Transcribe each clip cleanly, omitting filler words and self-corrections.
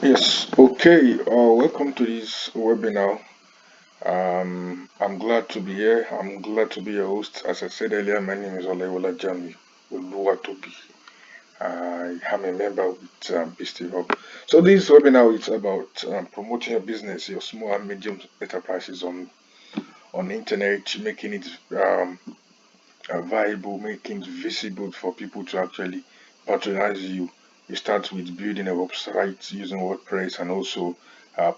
Yes, okay. Welcome to this webinar. I'm glad to be here. I'm glad to be your host. As I said earlier, my name is Olewola Jami Oluwatobi. I am a member with Beastie Hub. So this webinar is about promoting your business, your small and medium enterprises on the internet, making it viable, making it visible for people to actually patronize you. You start with building a website using WordPress and also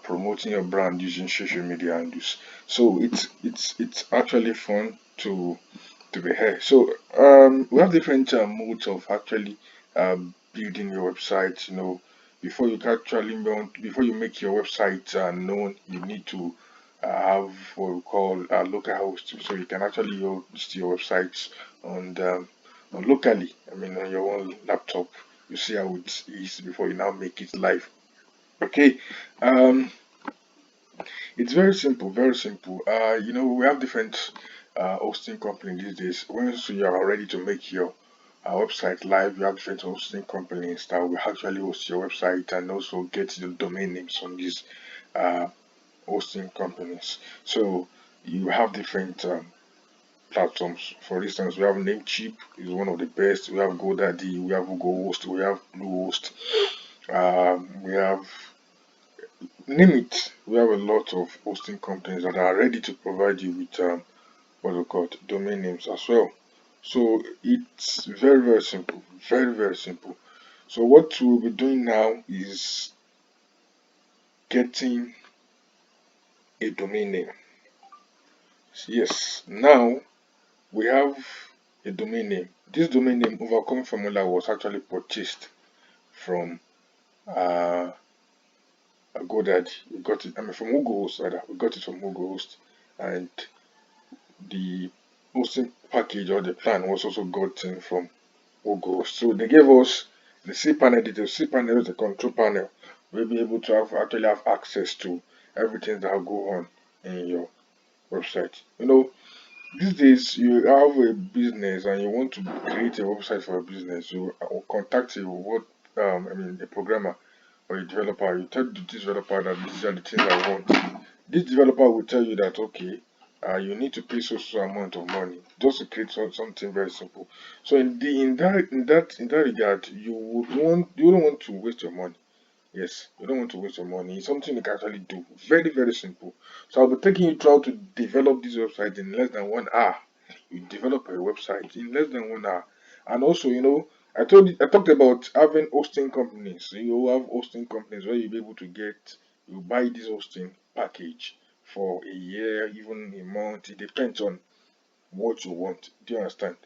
promoting your brand using social media handles. So it's actually fun to be here. So we have different modes of actually building your website. Before you can actually before you make your website known, you need to have what we call a local host, so you can actually host your websites on locally. I mean, on your own laptop. You see how it is before you now make it live. Okay, um, it's very simple, very simple. We have different hosting company these days. Once you are ready to make your website live, you have different hosting companies that will actually host your website and also get the domain names on these uh, hosting companies. So you have different platforms. For instance, we have Namecheap is one of the best. We have GoDaddy, we have Google Host, we have Bluehost, we have name it. We have a lot of hosting companies that are ready to provide you with what we call domain names as well. So it's very very simple, very very simple. So what we'll be doing now is getting a domain name. Yes, now we have a domain name. This domain name Overcome Formula was actually purchased from uh, GoDaddy. We got it. I mean, from Google Host rather. We got it from Google Host, and the hosting package or the plan was also gotten from Google Host. So they gave us the cPanel details. cPanel is the control panel. We'll be able to actually have access to everything that will go on in your website. These days, you have a business and you want to create a website for a business. You contact a programmer or a developer. You tell the developer that these are the things I want. This developer will tell you that okay, you need to pay so amount of money just to create something very simple. So in that regard, you don't want to waste your money. Yes, you don't want to waste your money. It's something you can actually do. Very, very simple. So I'll be taking you through how to develop this website in less than 1 hour. You develop a website in less than 1 hour. And also, I talked about having hosting companies. So you have hosting companies where you'll be able to you buy this hosting package for a year, even a month. It depends on what you want. Do you understand?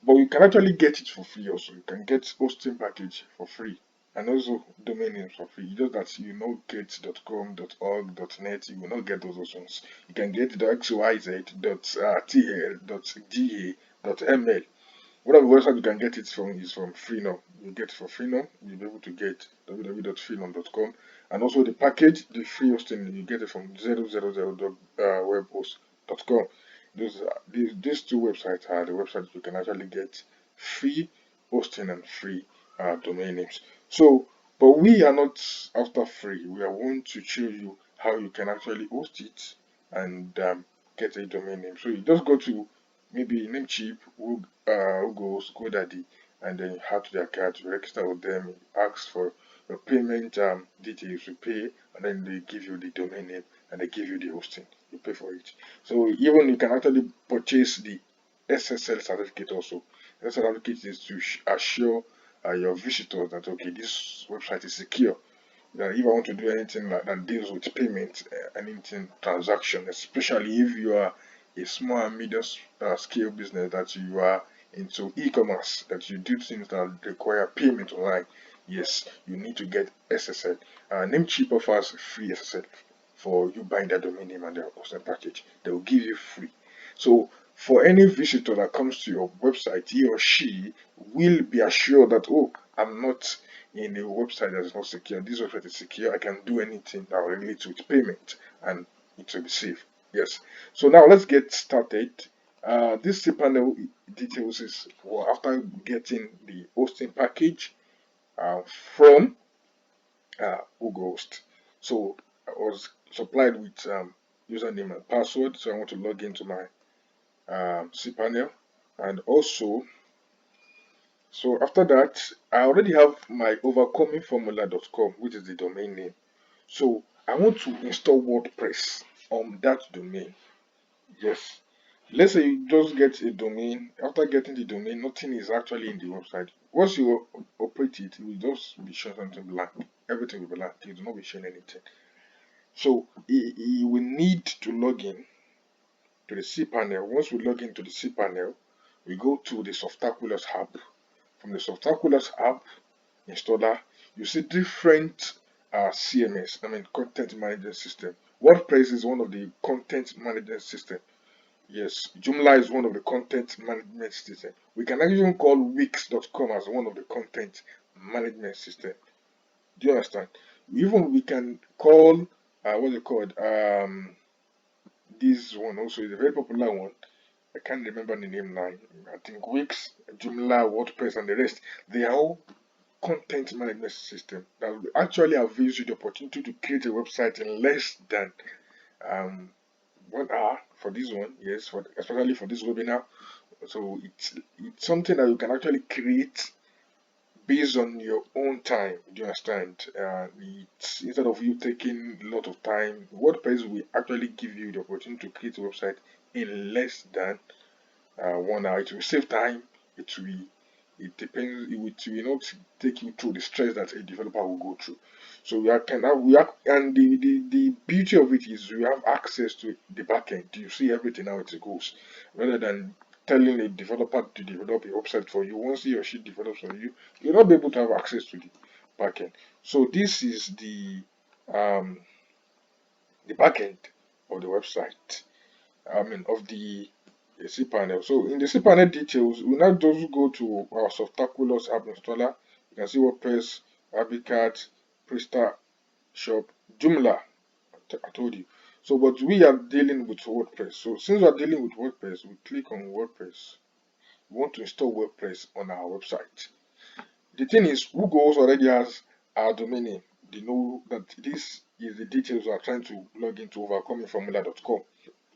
But you can actually get it for free also. You can get hosting package for free and also domain names for free. Just that you know get .com, .org, .net, you will not get those options. You can get .xyz, .tl, .ga, One of the websites you can get it from is from Freenom. You get it for Freenom. You'll be able to get www.freenom.com, and also the package, the free hosting, you get it from 000.webhost.com. These two websites are the websites you can actually get free hosting and free domain names. So, but we are not after free. We are want to show you how you can actually host it and get a domain name. So you just go to maybe Namecheap, GoDaddy, and then you add to their cart, you register with them, ask for your payment details, you pay, and then they give you the domain name and they give you the hosting. You pay for it. So even you can actually purchase the SSL certificate also. The certificate is to assure your visitors that okay, this website is secure. That if I want to do anything that deals with payment, anything transaction, especially if you are a small and medium scale business, that you are into e-commerce, that you do things that require payment online, yes, you need to get SSL. Namecheap offers free SSL for you buying their domain name and their hosting package. They will give you free. So for any visitor that comes to your website, he or she will be assured that oh, I'm not in a website that is not secure. This website is secure. I can do anything that will relate with payment and it will be safe. Yes. So now let's get started. This cPanel details is for after getting the hosting package uh, from Google host. So I was supplied with username and password. So I want to log into my cPanel, and also, so after that, I already have my overcomingformula.com, which is the domain name. So I want to install WordPress on that domain. Yes. Let's say you just get a domain. After getting the domain, nothing is actually in the website. Once you operate it, it will just be showing something blank. Everything will be blank. It will not be showing anything. So you will need to log in to the cPanel. Once we log into the cPanel, we go to the Softaculous app. From the Softaculous app installer, you see different CMS, I mean content management system. WordPress is one of the content management system. Yes, Joomla is one of the content management system. We can even call Wix.com as one of the content management system. Do you understand? Even we can call what's it called? This one also is a very popular one. I can't remember the name now. I think Wix, Joomla, WordPress, and the rest. They are all content management system that will actually avail you the opportunity to create a website in less than um 1 hour for this one. Yes, especially for this webinar. So it's something that you can actually create based on your own time. Do you understand? It's instead of you taking a lot of time, WordPress will actually give you the opportunity to create a website in less than 1 hour. It will save time. It will. It depends. Will not take you through the stress that a developer will go through. So and the beauty of it is we have access to the backend. You see everything how it goes, rather than telling a developer to develop a website for you. Once he or she develops for you, you'll not be able to have access to the backend. So this is the backend of the website. I mean of the cPanel. So in the cPanel details, we now just go to our Softaculous app installer. You can see WordPress, Habitat, Presta Shop, Joomla. I told you. So, but we are dealing with WordPress. So, since we are dealing with WordPress, we click on WordPress. We want to install WordPress on our website. The thing is, Google already has our domain name. They know that this is the details we are trying to log into overcomingformula.com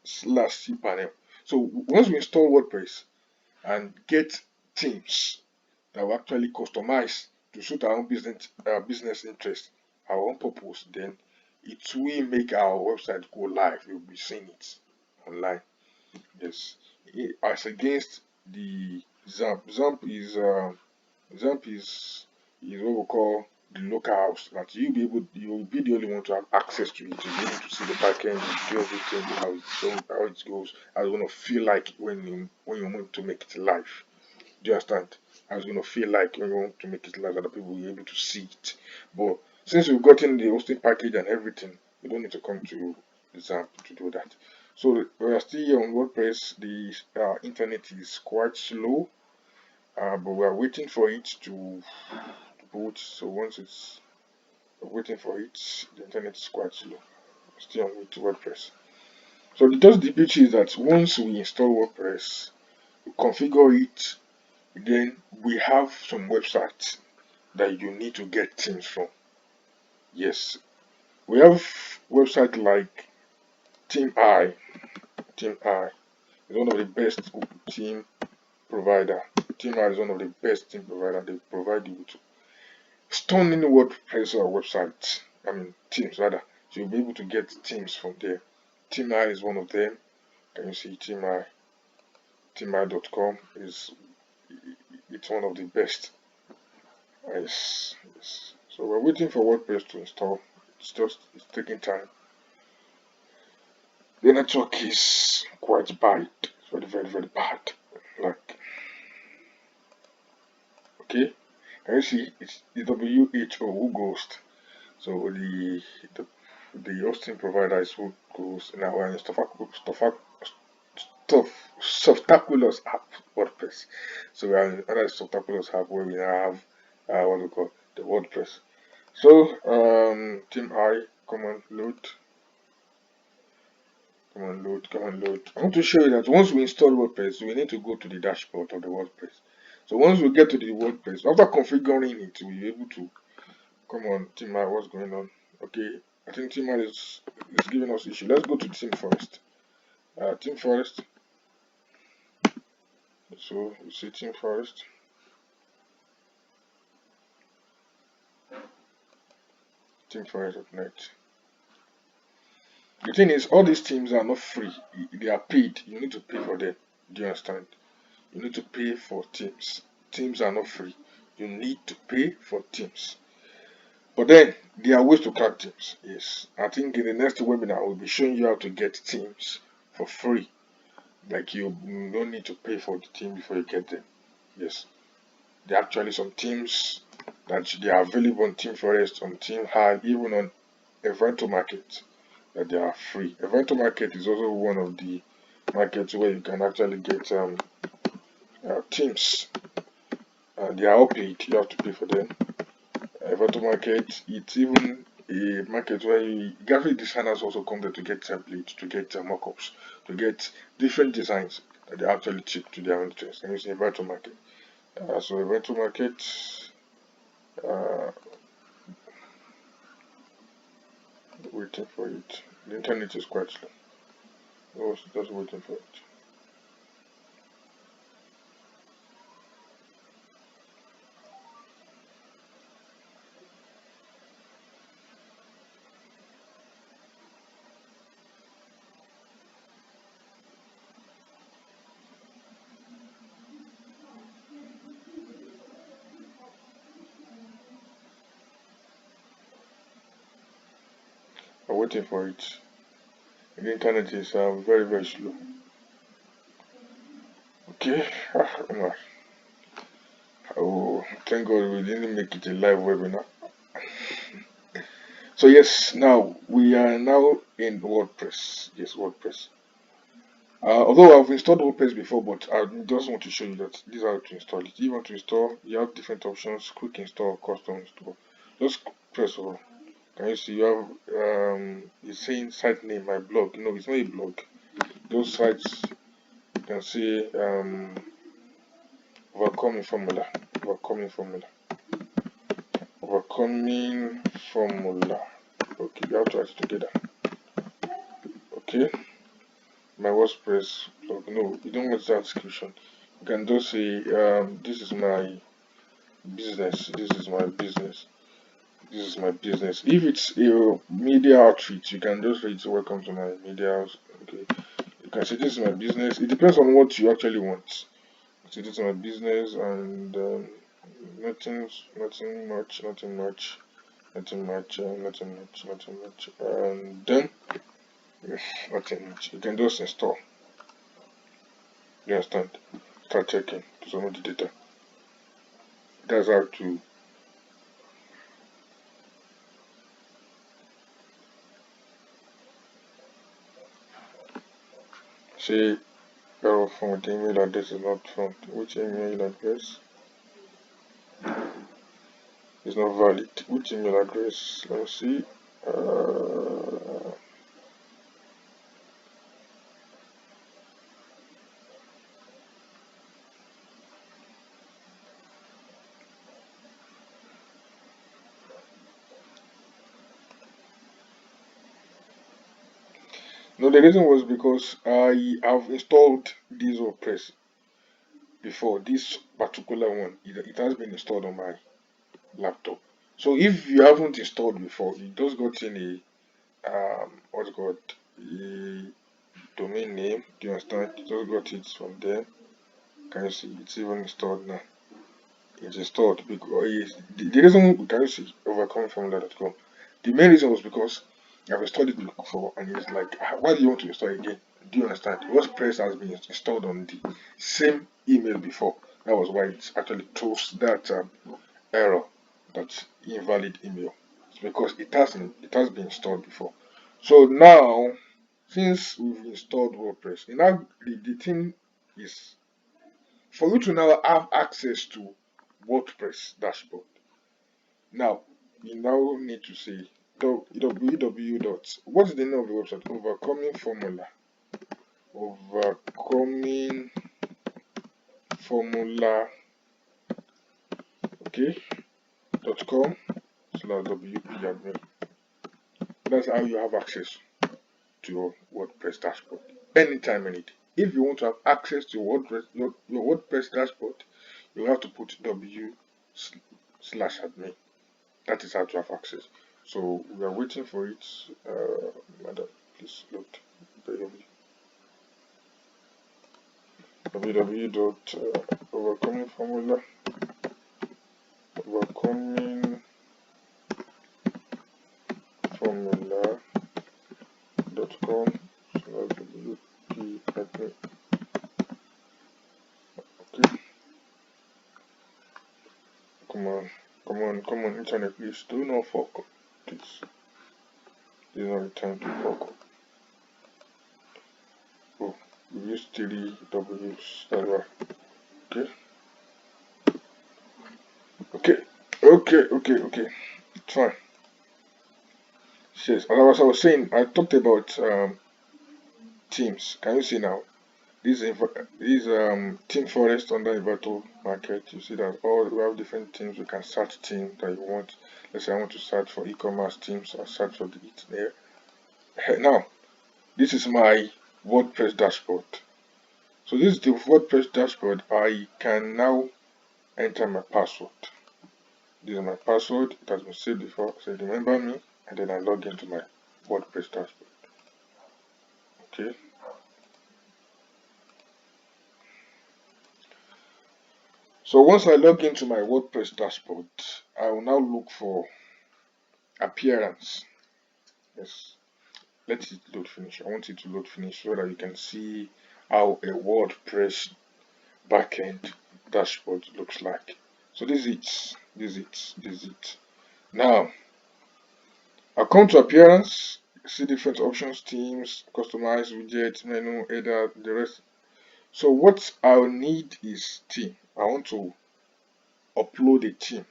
slash cPanel. So once we install WordPress and get themes that will actually customize to suit our own business interest, our own purpose, then it will make our website go live. You'll be seeing it online. Yes, as against the XAMPP. XAMPP is what we call the local house. That you'll be the only one to have access to it. You'll be able to see the backend, do everything, how it goes, how it's gonna feel like when you want to make it live. Do you understand? How it's gonna feel like when you want to make it live, that the people will be able to see it. But since we've gotten the hosting package and everything, we don't need to come to XAMPP to do that. So we are still here on WordPress. The internet is quite slow, but we are waiting for it to boot. So once it's waiting for it, the internet is quite slow. Still on with WordPress. So just the beauty is that once we install WordPress, we configure it, then we have some websites that you need to get themes from. Yes, we have websites like Team I. Team I is one of the best theme provider. Team I is one of the best theme provider. They provide you with stunning WordPress websites. I mean themes rather. So you'll be able to get themes from there. Team I is one of them. Can you see Team I? TeamI.com is it's one of the best. Yes, yes. So we're waiting for WordPress to install. It's taking time. The network is quite bad. It's very very very bad. Like okay. Can you see it's the WHO who ghost. So the the hosting provider is who goes now and Softaculous app WordPress. So we have another Softaculous app where we now have what we call the WordPress. So Team I, come on load, come on load, come on load. I want to show you that once we install WordPress, we need to go to the dashboard of the WordPress. So once we get to the WordPress, after configuring it, we'll be able to Come on, Timar, what's going on? Okay, I think Timar is giving us issue. Let's go to Team Forest. Team Forest. So you see Team Forest. Team Forest.net. The thing is, all these teams are not free. They are paid. You need to pay for them. Do you understand? You need to pay for teams. Teams are not free. You need to pay for teams. But then there are ways to crack teams. Yes. I think in the next webinar we'll be showing you how to get teams for free. Like you don't need to pay for the team before you get them. Yes. There are actually some teams that they are available on Team Forest, on Team High, even on Evento Market, that they are free. Evento Market is also one of the markets where you can actually get teams. They are all paid. You have to pay for them. Evento Market, it's even a market where graphic designers also come there to get templates, to get mockups, to get different designs that they actually cheap to their interest. And it's Evento Market. So Evento Market, uh, waiting for it. The internet is quite slow. I was just waiting for it. I'm waiting for it. The internet is very very slow. Okay. Oh, thank God we didn't make it a live webinar. So yes, now we are now in WordPress. Yes, WordPress. Although I've installed WordPress before, but I just want to show you that this is how to install it. If you want to install, you have different options: quick install, custom install. Just press over. Can you see you have it's saying site name, my blog. No, it's not a blog. Those sites you can see overcoming formula, overcoming formula, overcoming formula. Okay, you have to write it together. Okay, my WordPress blog. No, you don't want that description. You can just say this is my business. This is my business. This is my business. If it's a media outreach, you can just write welcome to my media house. Okay. You can say this is my business. It depends on what you actually want. So this is my business and nothing much, nothing much, nothing much, nothing much, nothing much. And then yes, nothing much. You can just install. You understand? Start checking to some of the data. That's how to say error from the email address is not found. Which email address is not valid? Which email address? Let me see. No, the reason was because I have installed this WordPress before. This particular one, it has been installed on my laptop. So if you haven't installed before, you just got in a what's it called, a domain name. Do you understand? You just got it from there. Can you see? It's even installed now. It's installed because the reason we can see overcomeformula.com. The main reason was because I've installed it before, and it's like, why do you want to install it again? Do you understand? WordPress has been installed on the same email before. That was why it actually throws that error, that invalid email. It's because it has been installed before. So now, since we've installed WordPress, now the thing is for you to now have access to WordPress dashboard. Now, you now need to say www. What is the name of the website? Overcoming Formula. Overcoming Formula. Okay. .com/. wp admin. That's how you have access to your WordPress dashboard anytime, any day. If you want to have access to your WordPress dashboard, you have to put w/admin. That is how to have access. So we are waiting for it. Madam, please load overcomingformula.com/wp-admin. Okay, come on, internet, please do not fuck up. This is not the time to fuck up. Oh, we use 3 W's. That's right. Okay. It's fine. Yes, as I was saying, I talked about themes. Can you see now? This Team Forest under Inverto Market. You see that all we have different themes. We can search theme that you want. Let's say I want to search for e-commerce themes. I search for it there. Now, this is my WordPress dashboard. So this is the WordPress dashboard. I can now enter my password. This is my password. It has been saved before, so remember me, and then I log into my WordPress dashboard. Okay. So once I log into my WordPress dashboard, I will now look for appearance. Yes. Let it load finish. I want it to load finish so that you can see how a WordPress backend dashboard looks like. So this is it. Now I'll come to appearance, see different options, themes, customize, widget, menu, header, the rest. So what I'll need is theme. I want to upload a theme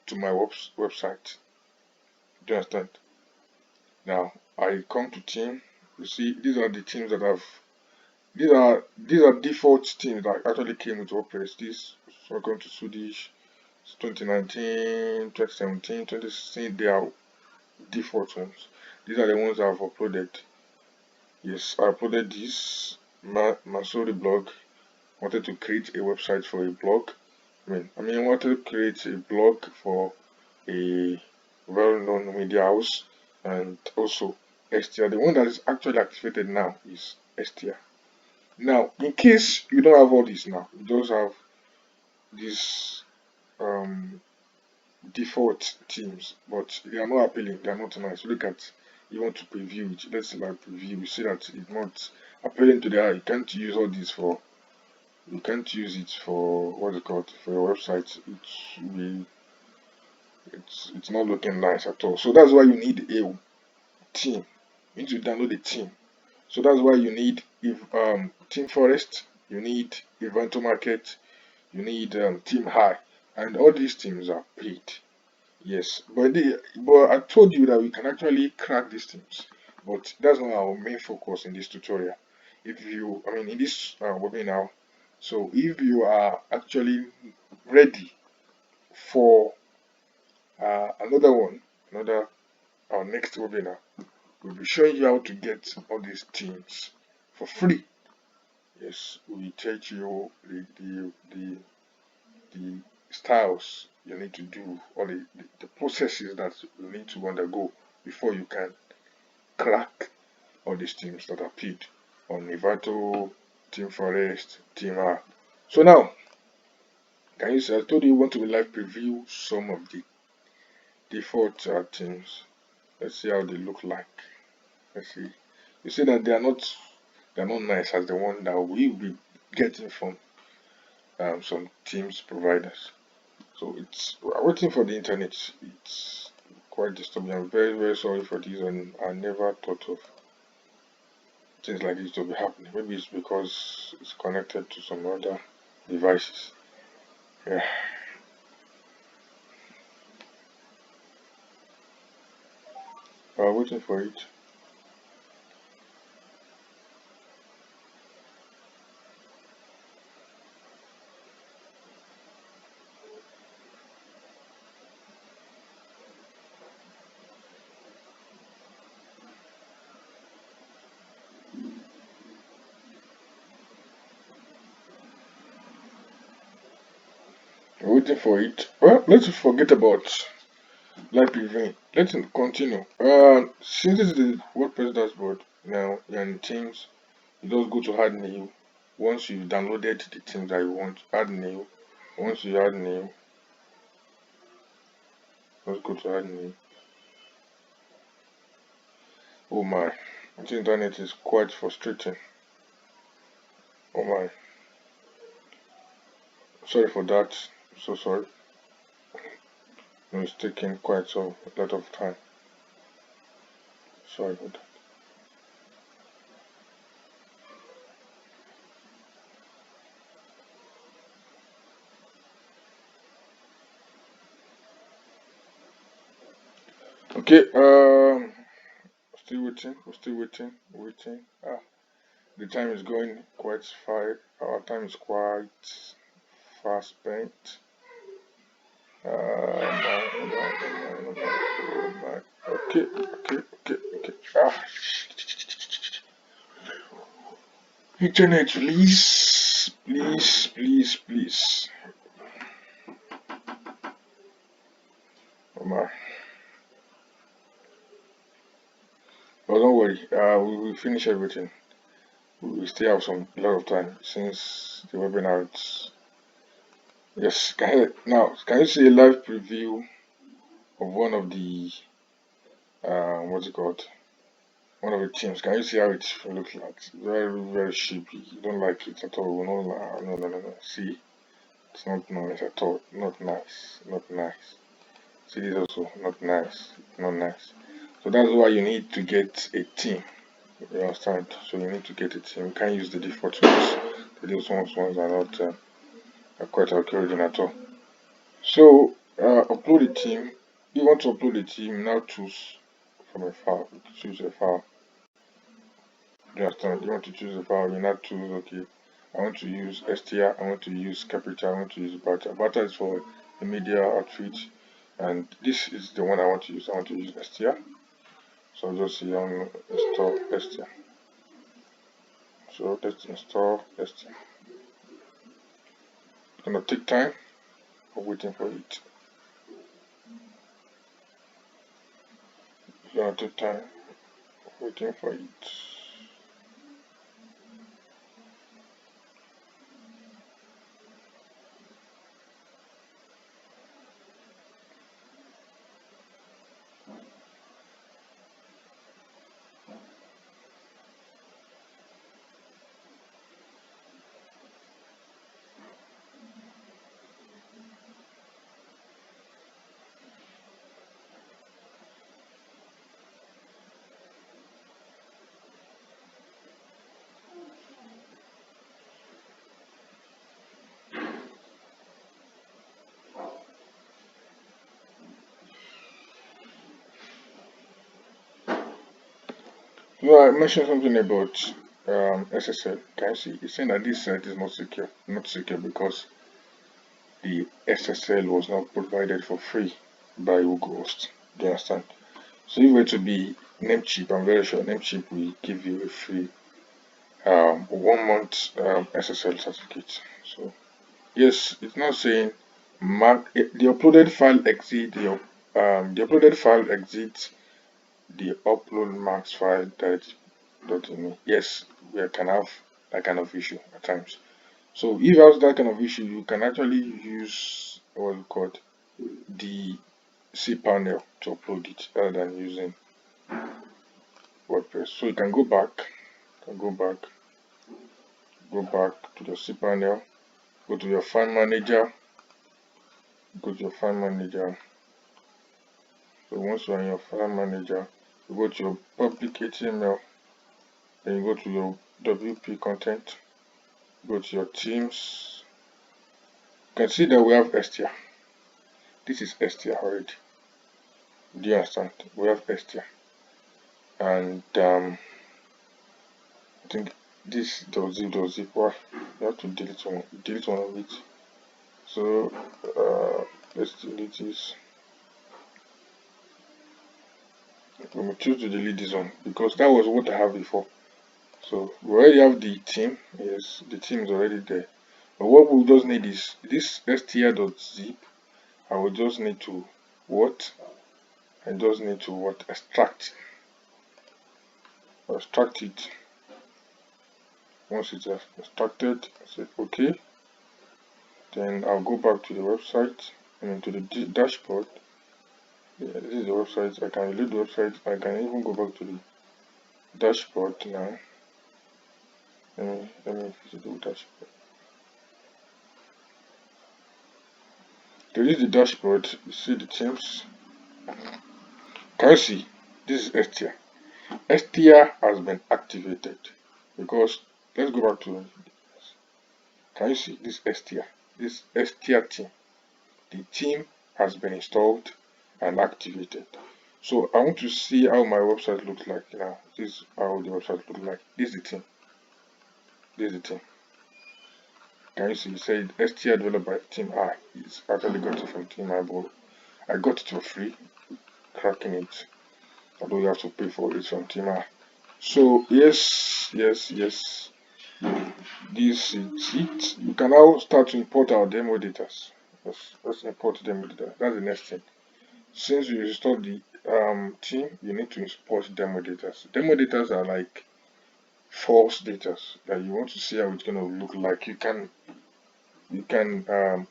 to my website. Do you understand? Now I come to theme. You see, these are the themes that I've. These are default themes that actually came with WordPress. This welcome to Swedish 2019, 2017, 2016. They are default ones. These are the ones I've uploaded. Yes, I uploaded this Masori blog. Wanted to create a website for a blog. I wanted to create a blog for a well-known media house, and also STR. The one that is actually activated now is STR. Now, in case you don't have all this now, you just have these default themes, but they are not appealing, they are not nice. Look at, you want to preview it. Let's like preview. You see that it's not appealing to the eye. You can't use all this for. You can't use it for what's it called for your website. It's not looking nice at all. So that's why you need a theme. You need to download a theme. So that's why you need Team Forest, you need Evento Market, you need Team High, and all these teams are paid. Yes, but I told you that we can actually crack these teams, but that's not our main focus in this tutorial. If you, in this webinar, so if you are actually ready for another one, our next webinar, we'll be showing you how to get all these teams for free. Yes, we teach you the styles you need to do, or the processes that you need to undergo before you can crack all these teams that are paid on Nivato, Team Forest, Team R. So now, can you see? I told you want to live preview some of the default teams. Let's see how they look like. Let's see. You see that they are not nice as the one that we will be getting from some teams providers. So we're waiting for the internet. It's quite disturbing. I'm very sorry for this, and I never thought of things like this to be happening. Maybe it's because it's connected to some other devices. Yeah. We're waiting for it. Waiting for it. Well, let's forget about live previewing. Let's continue. Since this is the WordPress dashboard, now you're in Teams, you just go to add new. Once you've downloaded the theme that you want, add new. Once you add new, let's go to add new. Oh my, this internet is quite frustrating. Oh my, sorry for that. So sorry. No, it's taking quite a lot of time. Sorry for that. Okay, still waiting, we're still waiting. The time is going quite fast. Our time is quite fast spent. My. Okay. Internet, please. Oh my. But don't worry, we will finish everything. We still have a lot of time since the webinar is. Yes, can you see a live preview of one of the what's it called? One of the teams. Can you see how it looks like? Very sheepy. You don't like it at all. No. See, it's not nice at all. Not nice. See this also, not nice. So that's why you need to get a team. You understand? So you need to get a team. You can't use the default ones. The default ones are not are quite encouraging at all. So upload a team. You want to upload a team, now choose from a file. Choose a file. You understand? You want to choose a file, you now choose, okay, I want to use str, I want to use capital, I want to use bata. Bata is for the media outfit, and this is the one I want to use. I want to use str. So I'll just say install str. So let's install str. It's gonna take time. I'm waiting for it. It's gonna take time. Waiting for it. So I mentioned something about SSL. Can you see? It's saying that this site is not secure. Not secure because the SSL was not provided for free by Google Host. Do you understand? So if it were to be Namecheap, I'm very sure Namecheap will give you a free 1 month SSL certificate. So yes, it's not saying the uploaded file exceed the uploaded file exceeds the upload max file that. Yes, we can have that kind of issue at times. So if you have that kind of issue, you can actually use what's it called the cPanel to upload it rather than using WordPress. So you can go back to the cPanel, go to your file manager, go to your file manager. So once you're in your file manager, you go to your public HTML, then you go to your WP content, go to your themes. You can see that we have str. This is str already. Do you understand? We have str, and I think this does it. Why? You have to delete one of it. So let's delete this. We will choose to delete this one because that was what I have before. So we already have the theme. Yes, the theme is already there. But what we'll just need is this str.zip. I will just need to what? I just need to what? Extract it. Once it's extracted, I say okay. Then I'll go back to the website, to the dashboard. Yeah, this is the website. I can reload the website. I can even go back to the dashboard now. Let me visit the dashboard. To use the dashboard, you see the themes. Can you see? This is STR. STR has been activated because let's go back to. Can you see this STR? This STR theme. The theme has been installed and activated. So I want to see how my website looks like now. This is how the website looks like. This is the theme. This is the theme. Can you see? It said STR developed by Team I. It's actually got it from Team I, but I got it for free, cracking it. Although you have to pay for it from Team I. So yes. This is it. You can now start to import our demo data. Let's import demo data. That's the next thing. Since you installed the theme, you need to import demo data. Demo data are like false data that you want to see how it's gonna look like. You can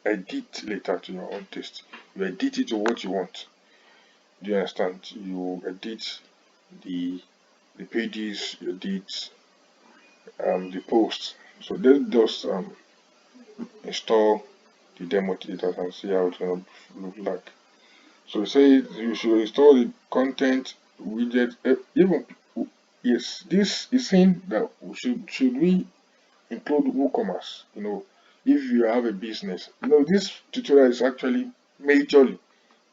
edit later to your own taste. You edit it to what you want. Do you understand? You edit the pages, you edit the posts. So let's just install the demo data and see how it's gonna look like. So it says you should install the content widget. Even yes, this is saying that should we include WooCommerce? If you have a business, this tutorial is actually majorly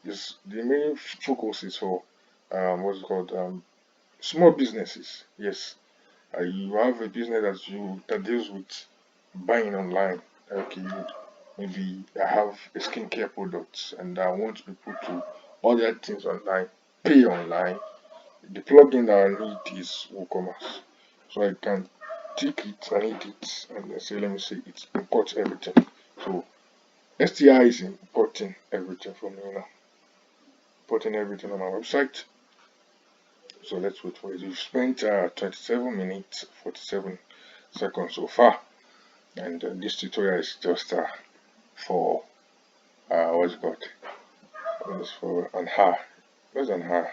is the main focus is for what's it called small businesses. Yes, you have a business that deals with buying online. Okay, maybe I have a skincare product and I want people to order things online, pay online. The plugin that I need is WooCommerce, so I can take it and edit and then say, let me say it imports everything. So STI is importing everything for me now, importing everything on my website. So let's wait for it. We've spent 27 minutes 47 seconds so far, and this tutorial is just for what's it called? It's for an hour, less than an hour.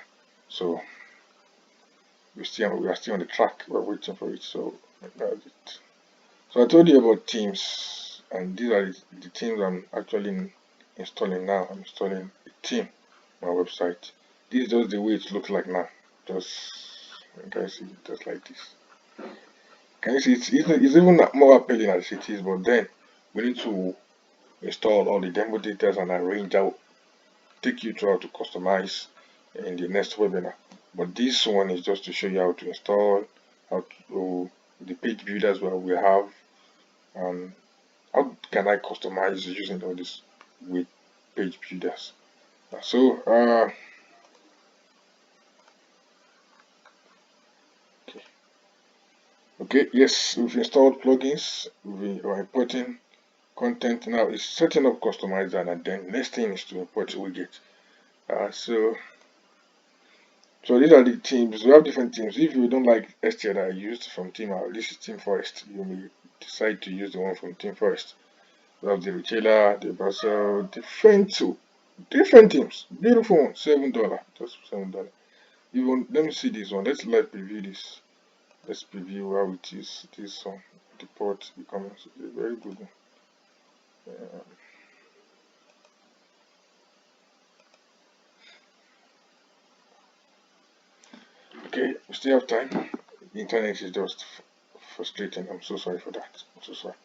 So we are still on the track. We're waiting for it. So that's it. So I told you about themes, and these are the themes I'm actually installing now. I'm installing a theme on my website. This is just the way it looks like now. Just you guys see it just like this. Can you see it's even more appealing as it is, but then we need to install all the demo details and arrange out, take you through how to customize in the next webinar. But this one is just to show you how to install, how to the page builders where we have, and how can I customize using all this with page builders. So okay, yes, we've installed plugins, we are importing content. Now it's setting up customizer, and then next thing is to import widget. So these are the themes. We have different themes. If you don't like STL that I used from Team this is Team Forest. You may decide to use the one from Team Forest. We have the retailer, the basel, different themes. Beautiful one, $7, just $7. Even let me see this one. Let's live preview this. Let's preview how it is. This one, the port, the comments, a very good one. Okay, we still have time. The internet is just frustrating. I'm so sorry for that. I'm so sorry.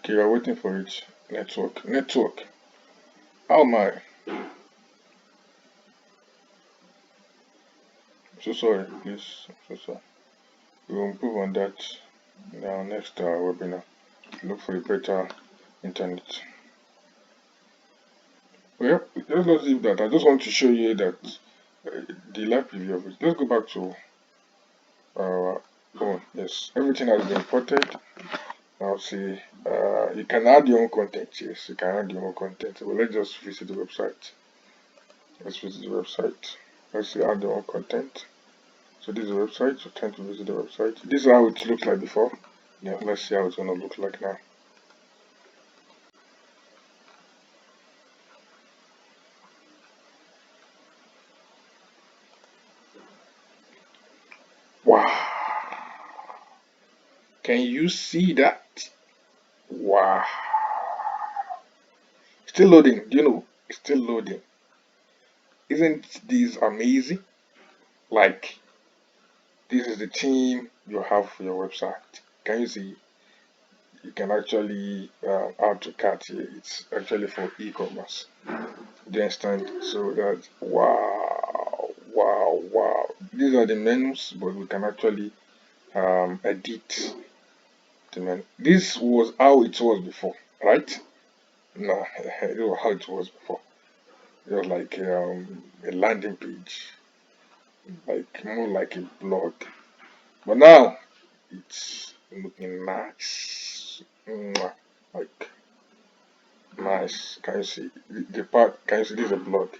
Okay, you're waiting for it. Network. How am I? So sorry, please. So sorry. We will improve on that in our next webinar. Look for a better internet. Well, yep, let's leave that. I just want to show you that the live preview of it. Let's go back to oh yes, everything has been imported. Now see, you can add your own content. Yes, you can add your own content. But let's just visit the website. Let's visit the website. Let's see, add your own content. So this is the website. So time to visit the website. This is how it looked like before. Yeah, let's see how it's gonna look like now. Wow! Can you see that? Wow! Still loading. Do you know? It's still loading. Isn't this amazing? Like, this is the theme you have for your website. Can you see? You can actually add to cart here. It's actually for e-commerce. Do you understand? So that wow. These are the menus, but we can actually edit the menu. This was how it was before, right? No, it was how it was before. It was like a landing page, like more like a blog. But now it's looking nice. Mwah. Like nice. Can you see the part? Can you see this is a blog?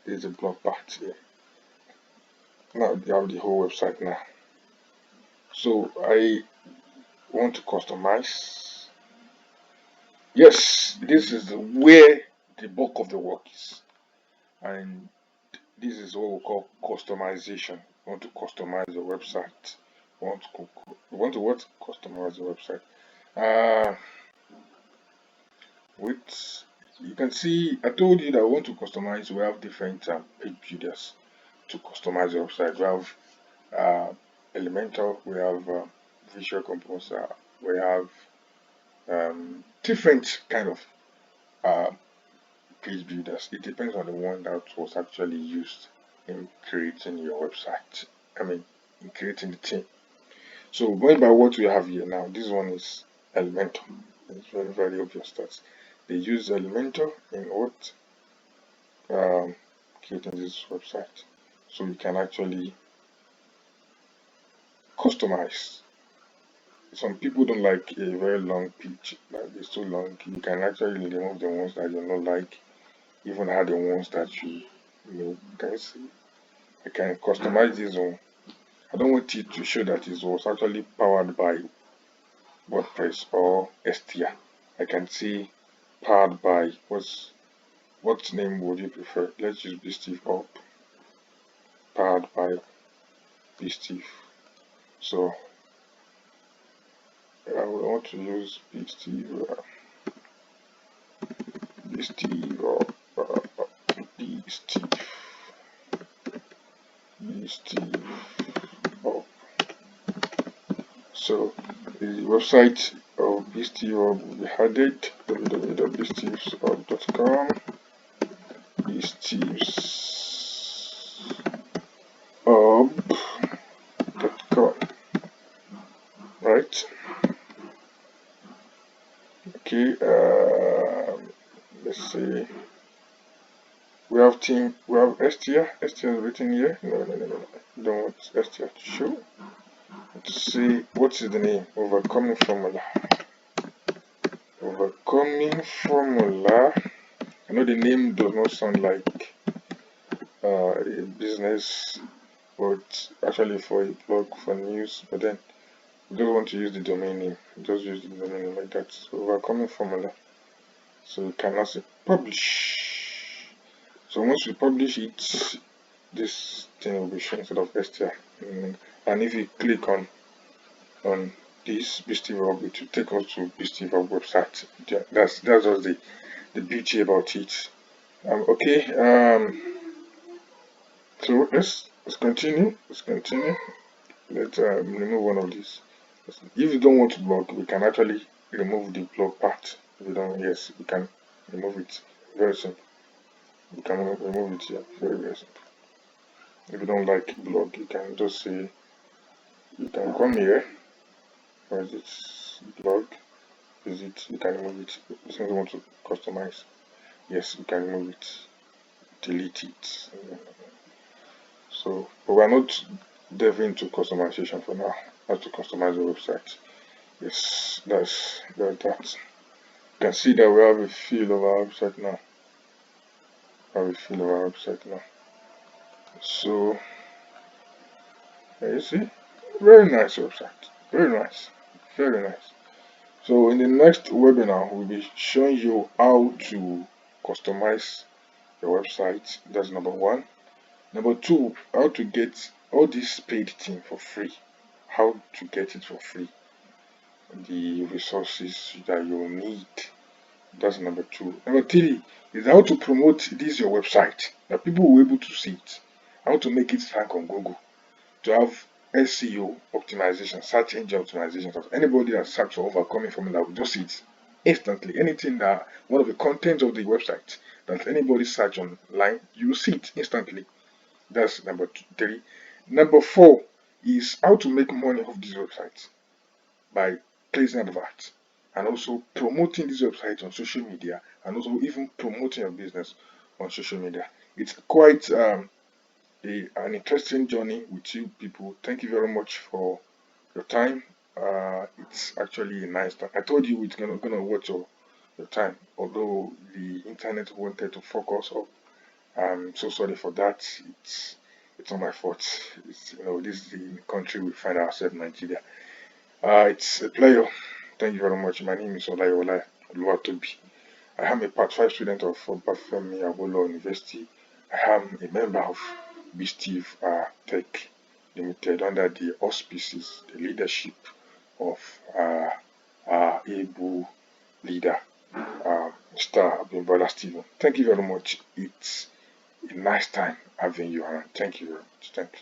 This is a blog part here. Now you have the whole website now. So I want to customize. Yes, this is where the bulk of the work is, and this is what we call customization. You want to customize the website. You want to what? Customize the website. Uh, with you can see I told you that I want to customize. We have different page builders to customize the website. We have uh, Elementor, we have Visual Composer, we have different kind of uh, page builders. It depends on the one that was actually used in creating your website. I mean, in creating the theme. So going by what we have here now, this one is Elementor. It's very obvious that they use Elementor in what um, creating this website. So you can actually customize. Some people don't like a very long page, like it's too long. You can actually remove the ones that you don't like, even add the ones that you can see. I can customize this one. I don't want it to show that it was actually powered by WordPress or Estia. I can see powered by what name would you prefer? Let's use Beastie Up. Powered by Beastie. So I would want to use Beastie Up. Beastie Up. So the website of Beastie Up will be added www.beastiehub.com. beastiehub.com, right? Okay, let's see. We have Estia. Estia is written here. No. Don't want Estia to show. Let's see what is the name. Overcoming formula. Overcoming formula. I know the name does not sound like a business, but actually for a blog for news. But then we don't want to use the domain name. Just use the domain name like that. So overcoming formula. So you can now say publish. So once we publish it, this thing will be shown instead of STR. And if you click on this Beastie Hub, it will take us to Beastie Hub website. That's just the beauty about it. Okay. So let's continue. Let's remove one of these. If you don't want to blog, we can actually remove the blog part. If you don't, yes, you can remove it. Very simple. You can remove it here. Very, very simple. If you don't like blog, you can just say, you can come here, or is it blog? Is it, you can remove it. Since you want to customize, yes, you can remove it, delete it. So, but we're not delving into customization for now. How to customize the website. Yes, that's that. You can see that we have a feel of our website now. Have a feel of our website now. So, you see, very nice website. Very nice. Very nice. So in the next webinar, we'll be showing you how to customize your website. That's number one. Number two, how to get all this paid thing for free. How to get it for free. The resources that you need. That's number two. Number three is how to promote this your website. That people will be able to see it. How to make it rank on Google. To have SEO optimization, search engine optimization. So anybody that search for overcoming formula will just see it instantly. Anything that one of the contents of the website that anybody search online, you will see it instantly. That's number three. Number four is how to make money off these websites by placing adverts and also promoting this website on social media and also even promoting your business on social media. It's quite an interesting journey with you people. Thank you very much for your time. It's actually a nice time. I told you it's gonna watch your time, although the internet wanted to focus up. I'm so sorry for that. It's not my fault. It's, this is the country we find ourselves, Nigeria. It's a pleasure. Thank you very much. My name is Olayola Oluwatobi. I am a Part 5 student of Obafemi Awolowo University. I am a member of BSTIV Tech Limited under the auspices, the leadership of our able leader, Mr. Abimbola Stephen. Thank you very much. It's a nice time having you around. Thank you very much. Thank you.